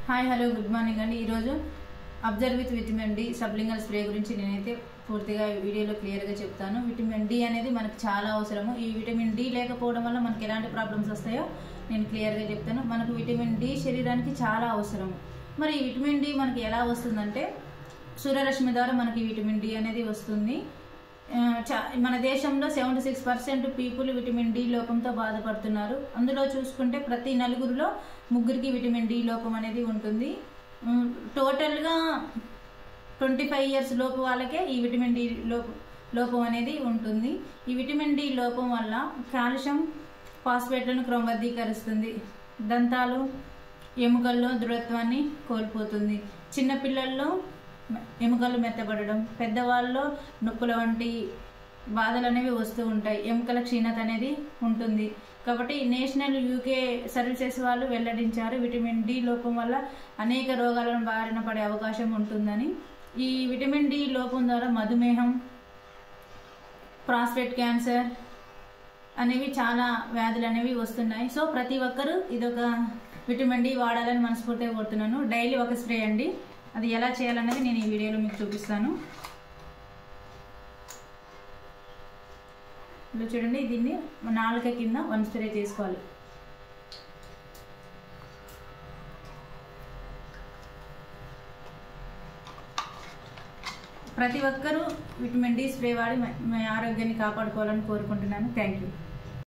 Hi hello good morning అండి. ఈరోజు observe with vitamin D sublingual spray గురించి నేనైతే పూర్తిగా వీడియోలో క్లియర్గా చెప్తాను. విటమిన్ డి అనేది మనకు చాలా అవసరము. ఈ విటమిన్ డి లేకపోవడం వల్ల మనకి ఎలాంటి ప్రాబ్లమ్స్ వస్తాయో నేను క్లియర్గా చెప్తాను. మనకు విటమిన్ డి శరీరానికి చాలా అవసరము. మరి ఈ విటమిన్ డి మనకి ఎలా వస్తుందంటే సూర్యరశ్మి ద్వారా మనకి విటమిన్ డి అనేది వస్తుంది. మన దేశంలో 76% పీపుల్ విటమిన్ డి లోపంతో బాధపడుతున్నారు. అందులో చూసుకుంటే ప్రతి నలుగురిలో ముగ్గురికి విటమిన్ డి లోపం అనేది ఉంటుంది. టోటల్గా 25 years లోపు వాళ్ళకే ఈ విటమిన్ డి లోపం అనేది ఉంటుంది. ఈ విటమిన్ డి లోపం వల్ల కాల్షియం ఫాస్ఫేట్లను క్రమబద్ధీకరిస్తుంది. దంతాలు ఎముకల్లో దృఢత్వాన్ని కోల్పోతుంది. చిన్నపిల్లల్లో ఎముకలు మెత్తబడడం, పెద్దవాళ్ళలో నొప్పుల వంటి బాధలు అనేవి వస్తూ ఉంటాయి. ఎముకల క్షీణత అనేది ఉంటుంది. కాబట్టి నేషనల్ యూకే సర్వీసెస్ వాళ్ళు వెల్లడించారు విటమిన్ డి లోపం వల్ల అనేక రోగాలను బారిన పడే అవకాశం ఉంటుందని. ఈ విటమిన్ డి లోపం ద్వారా మధుమేహం, ప్రాస్టేట్ క్యాన్సర్ అనేవి చాలా వ్యాధులు అనేవి వస్తున్నాయి. సో ప్రతి ఒక్కరూ ఇదొక విటమిన్ డి వాడాలని మనస్ఫూర్తిగా కోరుతున్నాను. డైలీ ఒక స్ప్రే అండి. అది ఎలా చేయాలన్నది నేను ఈ వీడియోలో మీకు చూపిస్తాను. ఇలా చూడండి, దీన్ని నాలుక కింద 1 స్ప్రే చేసుకోవాలి. ప్రతి ఒక్కరూ విటమిన్ డి స్ప్రే వాడి మీ ఆరోగ్యాన్ని కాపాడుకోవాలని కోరుకుంటున్నాను. Thank you.